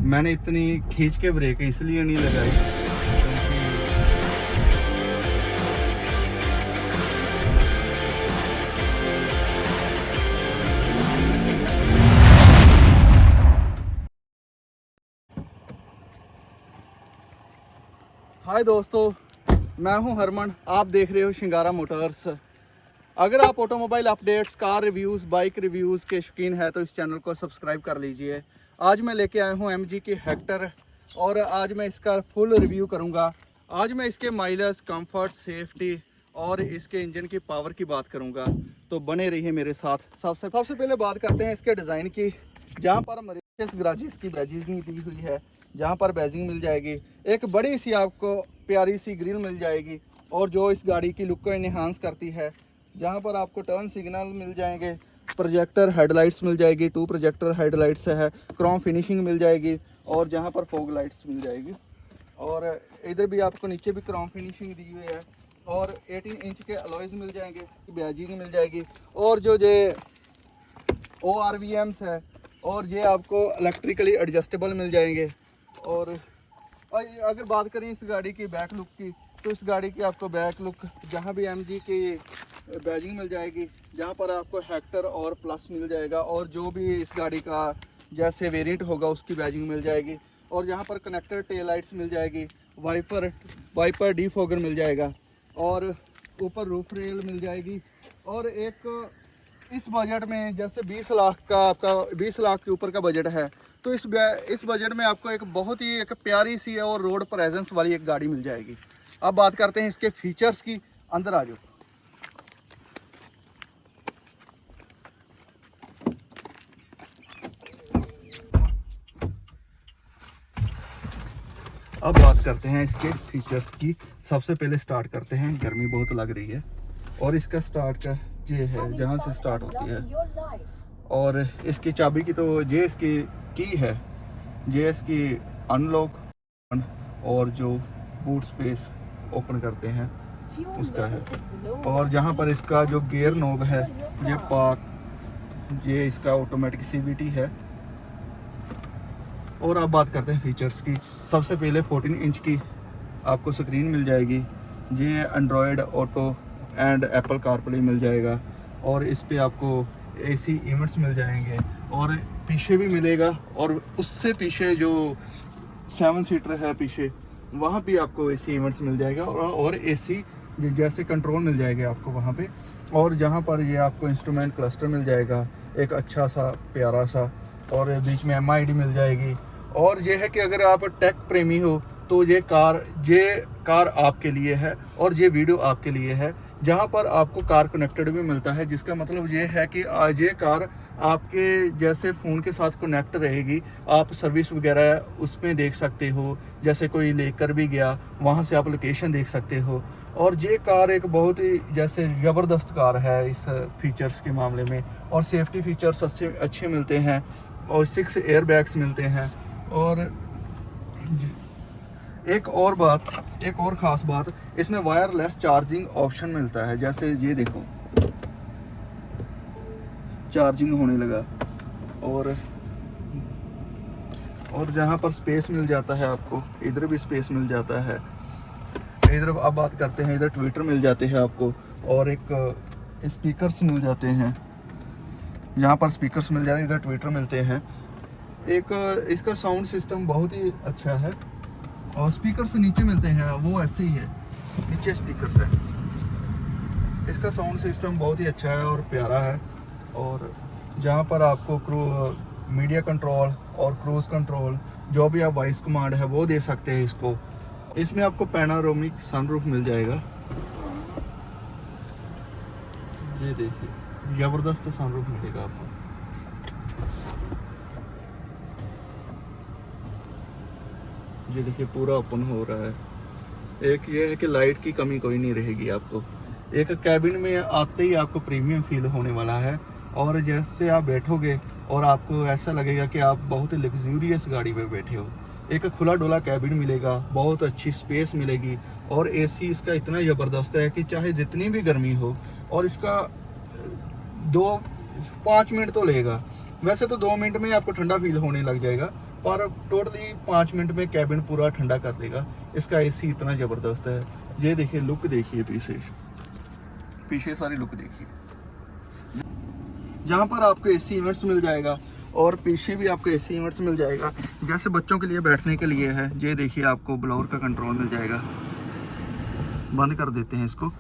मैंने इतनी खींच के ब्रेक इसलिए नहीं लगाई क्योंकि हाय दोस्तों, मैं हूं हरमन। आप देख रहे हो शिंगारा मोटर्स। अगर आप automobile updates, car reviews, bike reviews के शौकीन हैं तो इस चैनल को सब्सक्राइब कर लीजिए। आज मैं लेके आया हूं MG की हेक्टर और आज मैं इसका फुल रिव्यू करूंगा। आज मैं इसके माइलेज, कंफर्ट, सेफ्टी और इसके इंजन की पावर की बात करूंगा, तो बने रहिए मेरे साथ। सबसे पहले बात करते हैं इसके डिज़ाइन की। जहां पर मरीशियस ग्राजिस की बैजिंग दी हुई है, जहां पर बैजिंग मिल जाएगी, एक बड़ी सी आपको प्यारी सी ग्रिल मिल जाएगी और जो इस गाड़ी की लुक को इन्हांस करती है। जहां पर आपको टर्न सिग्नल मिल जाएंगे, प्रोजेक्टर हेडलाइट्स मिल जाएगी, 2 प्रोजेक्टर हेडलाइट्स है, क्रोम फिनिशिंग मिल जाएगी और जहां पर फॉग लाइट्स मिल जाएगी। और इधर भी आपको नीचे भी क्रोम फिनिशिंग दी हुई है और 18 इंच के अलॉयज मिल जाएंगे, बैजिंग मिल जाएगी और जो ये ORVMs है और ये आपको इलेक्ट्रिकली एडजस्टेबल मिल जाएंगे। और अगर बात करें इस गाड़ी की बैक लुक की, तो इस गाड़ी की आपको बैक लुक जहां भी MG की बैजिंग मिल जाएगी, जहां पर आपको हेक्टर और प्लस मिल जाएगा और जो भी इस गाड़ी का जैसे वेरिएंट होगा उसकी बैजिंग मिल जाएगी। और जहां पर कनेक्टर टेल लाइट्स मिल जाएगी, वाइपर डिफॉगर मिल जाएगा और ऊपर रूफ रेल मिल जाएगी। और एक इस बजट में जैसे 20 लाख का आपका 20 लाख के ऊपर का बजट है, तो इस बजट में आपको एक बहुत ही एक प्यारी सी और रोड प्रेजेंस वाली एक गाड़ी मिल जाएगी। अब बात करते हैं इसके फीचर्स की। अंदर आ जाओ। अब बात करते हैं इसके फीचर्स की। सबसे पहले स्टार्ट करते हैं, गर्मी बहुत लग रही है और इसका स्टार्ट का ये है जहाँ से स्टार्ट होती है। और इसकी चाबी की तो ये इसकी की है, ये इसकी अनलॉक और जो बूट स्पेस ओपन करते हैं उसका है। और जहाँ पर इसका जो गियर नॉब है, ये पार्क, ये इसका ऑटोमेटिक CVT है। और अब बात करते हैं फीचर्स की। सबसे पहले 14 इंच की आपको स्क्रीन मिल जाएगी। ये Android Auto and Apple CarPlay मिल जाएगा और इस पे आपको AC इवेंट्स मिल जाएंगे और पीछे भी मिलेगा। और उससे पीछे जो 7 सीटर है पीछे, वहाँ भी आपको AC इवेंट्स मिल जाएगा और AC जैसे कंट्रोल मिल जाएंगे आपको वहाँ पे। और जहाँ पर ये आपको इंस्ट्रूमेंट क्लस्टर मिल जाएगा एक अच्छा सा प्यारा सा, और बीच में MID मिल जाएगी। और ये है कि अगर आप टेक प्रेमी हो तो ये कार आपके लिए है और ये वीडियो आपके लिए है, जहाँ पर आपको कार कनेक्टेड भी मिलता है। जिसका मतलब ये है कि आज ये कार आपके जैसे फ़ोन के साथ कनेक्ट रहेगी। आप सर्विस वगैरह उसमें देख सकते हो, जैसे कोई लेकर भी गया वहाँ से आप लोकेशन देख सकते हो। और ये कार एक बहुत ही जैसे ज़बरदस्त कार है इस फीचर्स के मामले में। और सेफ्टी फीचर्स अच्छे मिलते हैं और 6 एयर बैग्स मिलते हैं। और एक और ख़ास बात, इसमें वायरलेस चार्जिंग ऑप्शन मिलता है। जैसे ये देखो चार्जिंग होने लगा। और जहाँ पर स्पेस मिल जाता है आपको, इधर भी स्पेस मिल जाता है। इधर अब बात करते हैं, इधर ट्विटर मिल जाते हैं आपको और एक स्पीकर्स मिल जाते हैं। यहाँ पर स्पीकर्स मिल जाते हैं, इधर ट्विटर मिलते हैं। एक इसका साउंड सिस्टम बहुत ही अच्छा है और स्पीकर्स नीचे मिलते हैं, वो ऐसे ही है, नीचे स्पीकर्स है। इसका साउंड सिस्टम बहुत ही अच्छा है और प्यारा है। और जहाँ पर आपको मीडिया कंट्रोल और क्रूज कंट्रोल, जो भी आप वॉइस कमांड है वो दे सकते हैं इसको। इसमें आपको पैनारोमिक सनरूफ मिल जाएगा। ये देखिए ज़बरदस्त सनरूफ मिलेगा आपको। ये देखिए पूरा ओपन हो रहा है। एक ये है कि लाइट की कमी कोई नहीं रहेगी आपको। एक कैबिन में आते ही आपको प्रीमियम फील होने वाला है और जैसे आप बैठोगे और आपको ऐसा लगेगा कि आप बहुत लग्जूरियस गाड़ी में बैठे हो। एक खुला डुला कैबिन मिलेगा, बहुत अच्छी स्पेस मिलेगी और AC इसका इतना ज़बरदस्त है कि चाहे जितनी भी गर्मी हो, और इसका 2-5 मिनट तो लेगा, वैसे तो 2 मिनट में आपको ठंडा फील होने लग जाएगा, पर टोटली 5 मिनट में कैबिन पूरा ठंडा कर देगा। इसका एसी इतना ज़बरदस्त है। ये देखिए, लुक देखिए, पीछे सारी लुक देखिए। यहाँ पर आपको एसी यूनिट्स मिल जाएगा और पीछे भी आपको एसी यूनिट्स मिल जाएगा। जैसे बच्चों के लिए बैठने के लिए है, ये देखिए आपको ब्लोअर का कंट्रोल मिल जाएगा। बंद कर देते हैं इसको।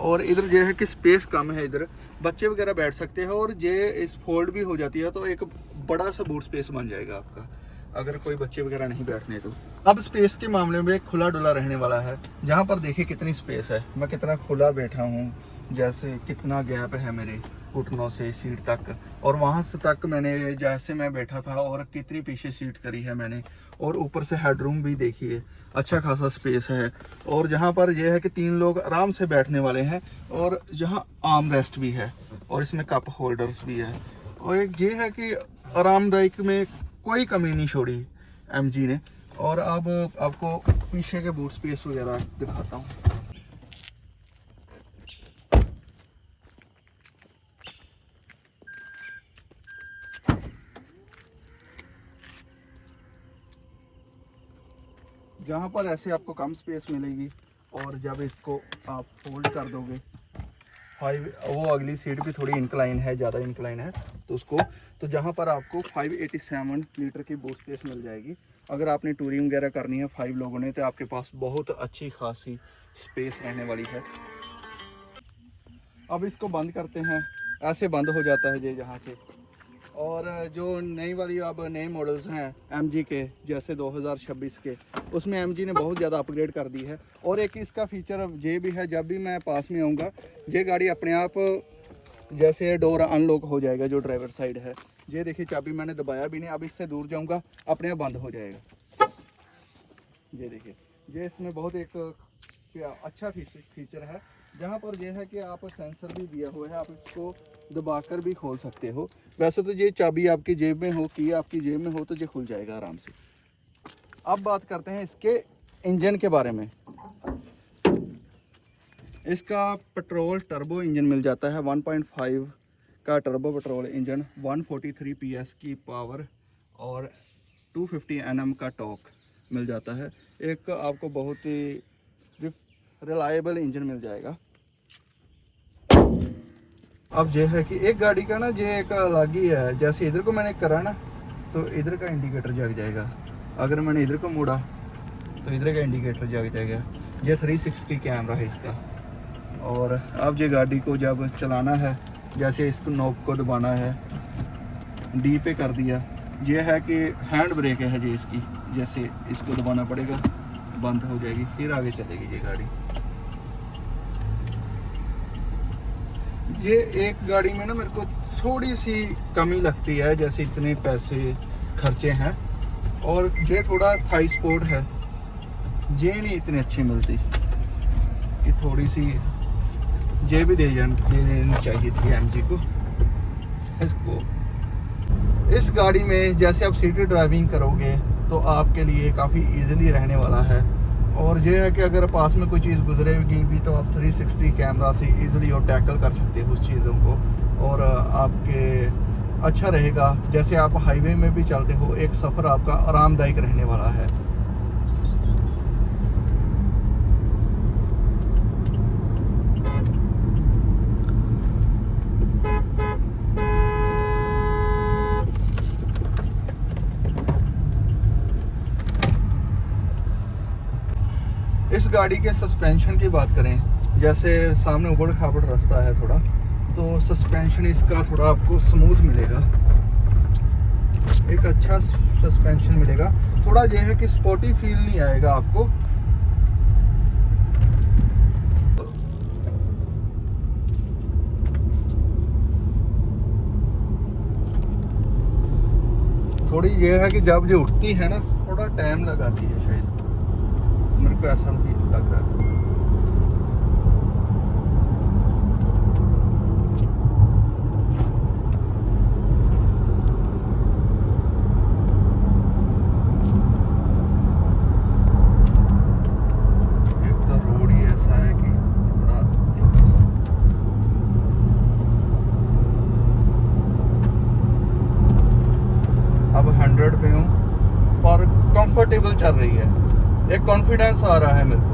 और इधर जो है कि स्पेस कम है, इधर बच्चे वगैरह बैठ सकते हैं और ये इस फोल्ड भी हो जाती है तो एक बड़ा सा बूट स्पेस बन जाएगा आपका, अगर कोई बच्चे वगैरह नहीं बैठने तो। अब स्पेस के मामले में खुला डुला रहने वाला है। जहाँ पर देखिए कितनी स्पेस है, मैं कितना खुला बैठा हूँ, जैसे कितना गैप है मेरे घुटनों से सीट तक, और वहाँ से तक मैंने जैसे मैं बैठा था और कितनी पीछे सीट करी है मैंने। और ऊपर से हेडरूम भी देखिए, अच्छा खासा स्पेस है। और जहाँ पर यह है कि 3 लोग आराम से बैठने वाले हैं और जहाँ आर्म रेस्ट भी है और इसमें कप होल्डर्स भी है। और एक ये है कि आरामदायक में कोई कमी नहीं छोड़ी एमजी ने। और अब आपको पीछे के बूट स्पेस वगैरह दिखाता हूँ। जहाँ पर ऐसे आपको कम स्पेस मिलेगी और जब इसको आप फोल्ड कर दोगे, वो अगली सीट भी थोड़ी इंक्लाइन है, ज़्यादा इंक्लाइन है तो उसको, तो जहाँ पर आपको 587 लीटर की बूट स्पेस मिल जाएगी। अगर आपने टूरिंग वगैरह करनी है 5 लोगों ने तो आपके पास बहुत अच्छी खासी स्पेस रहने वाली है। अब इसको बंद करते हैं, ऐसे बंद हो जाता है ये यहाँ से। और जो नई वाली अब नए मॉडल्स हैं एमजी के, जैसे 2026 के, उसमें एमजी ने बहुत ज़्यादा अपग्रेड कर दी है। और एक इसका फीचर ये भी है, जब भी मैं पास में आऊँगा ये गाड़ी अपने आप जैसे डोर अनलॉक हो जाएगा, जो ड्राइवर साइड है। ये देखिए चाबी मैंने दबाया भी नहीं, अब इससे दूर जाऊँगा अपने आप बंद हो जाएगा। ये देखिए, ये इसमें बहुत एक अच्छा फीचर है। जहाँ पर यह है कि आप सेंसर भी दिया हुआ है, आप इसको दबाकर भी खोल सकते हो। वैसे तो ये चाबी आपकी जेब में हो, की आपकी जेब में हो तो ये खुल जाएगा आराम से। अब बात करते हैं इसके इंजन के बारे में। इसका पेट्रोल टर्बो इंजन मिल जाता है, 1.5 का टर्बो पेट्रोल इंजन, 143 PS की पावर और 250 Nm का टॉर्क मिल जाता है। एक आपको बहुत ही रिलायबल इंजन मिल जाएगा। अब यह है कि एक गाड़ी का ना ये एक अलग ही है, जैसे इधर को मैंने करा ना तो इधर का इंडिकेटर जग जाएगा, अगर मैंने इधर को मोड़ा तो इधर का इंडिकेटर जग जाएगा। ये 360 कैमरा है इसका। और अब ये गाड़ी को जब चलाना है, जैसे इसको नॉब को दबाना है, डी पे कर दिया, ये है कि हैंड ब्रेक है जी इसकी, जैसे इसको दबाना पड़ेगा, बंद हो जाएगी, फिर आगे चलेगी ये गाड़ी। ये एक गाड़ी में ना मेरे को थोड़ी सी कमी लगती है, जैसे इतने पैसे खर्चे हैं और ये थोड़ा थाई स्पोर्ट है, ये नहीं इतनी अच्छी मिलती, कि थोड़ी सी ये भी दे देनी चाहिए थी एमजी को इसको। इस गाड़ी में जैसे आप सिटी ड्राइविंग करोगे तो आपके लिए काफ़ी इजीली रहने वाला है। और ये है कि अगर पास में कोई चीज़ गुजरेगी भी तो आप 360 कैमरा से इजीली और टैकल कर सकते हो उस चीज़ों को, और आपके अच्छा रहेगा। जैसे आप हाईवे में भी चलते हो, एक सफ़र आपका आरामदायक रहने वाला है। इस गाड़ी के सस्पेंशन की बात करें, जैसे सामने उबड़ खाबड़ रास्ता है थोड़ा, तो सस्पेंशन इसका थोड़ा आपको स्मूथ मिलेगा, एक अच्छा सस्पेंशन मिलेगा। थोड़ा यह है कि स्पोर्टी फील नहीं आएगा आपको। थोड़ी यह है कि जब ये उठती है ना, थोड़ा टाइम लगाती है शायद, मेरे को ऐसा भी लग रहा है। एक तो रोड ही ऐसा है कि थोड़ा, अब 100 पे हूँ कंफर्टेबल चल रही है, एक कॉन्फिडेंस आ रहा है मेरे को।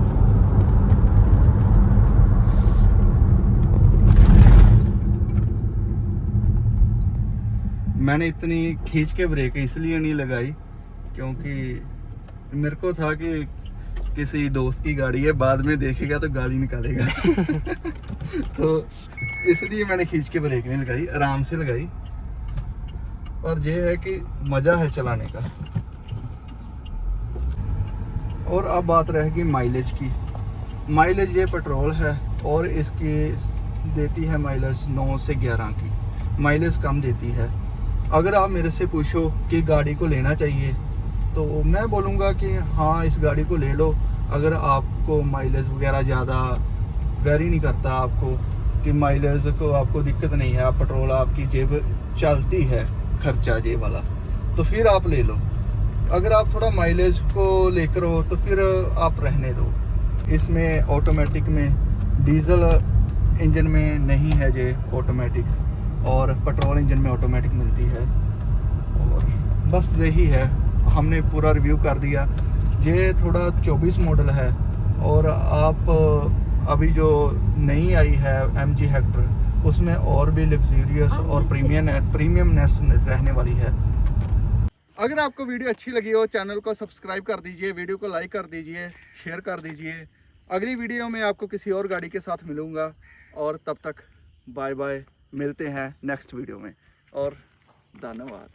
मैंने इतनी खींच के ब्रेक इसलिए नहीं लगाई क्योंकि मेरे को था कि किसी दोस्त की गाड़ी है, बाद में देखेगा तो गाली निकालेगा। तो इसलिए मैंने खींच के ब्रेक नहीं लगाई, आराम से लगाई। और ये है कि मज़ा है चलाने का। और अब बात रहेगी माइलेज की। माइलेज ये पेट्रोल है और इसकी देती है माइलेज 9 से 11 की, माइलेज कम देती है। अगर आप मेरे से पूछो कि गाड़ी को लेना चाहिए तो मैं बोलूँगा कि हाँ, इस गाड़ी को ले लो। अगर आपको माइलेज वगैरह ज़्यादा वेरी नहीं करता, आपको कि माइलेज को आपको दिक्कत नहीं है, आप पेट्रोल आपकी जेब चलती है, खर्चा जेब वाला, तो फिर आप ले लो। अगर आप थोड़ा माइलेज को लेकर हो तो फिर आप रहने दो। इसमें ऑटोमेटिक में, डीजल इंजन में नहीं है ये ऑटोमेटिक, और पेट्रोल इंजन में ऑटोमेटिक मिलती है। और बस यही है, हमने पूरा रिव्यू कर दिया। ये थोड़ा 24 मॉडल है और आप अभी जो नई आई है MG हेक्टर, उसमें और भी लग्जूरियस और प्रीमियमनेस रहने वाली है। अगर आपको वीडियो अच्छी लगी हो, चैनल को सब्सक्राइब कर दीजिए, वीडियो को लाइक कर दीजिए, शेयर कर दीजिए। अगली वीडियो में आपको किसी और गाड़ी के साथ मिलूँगा, और तब तक बाय बाय, मिलते हैं नेक्स्ट वीडियो में, और धन्यवाद।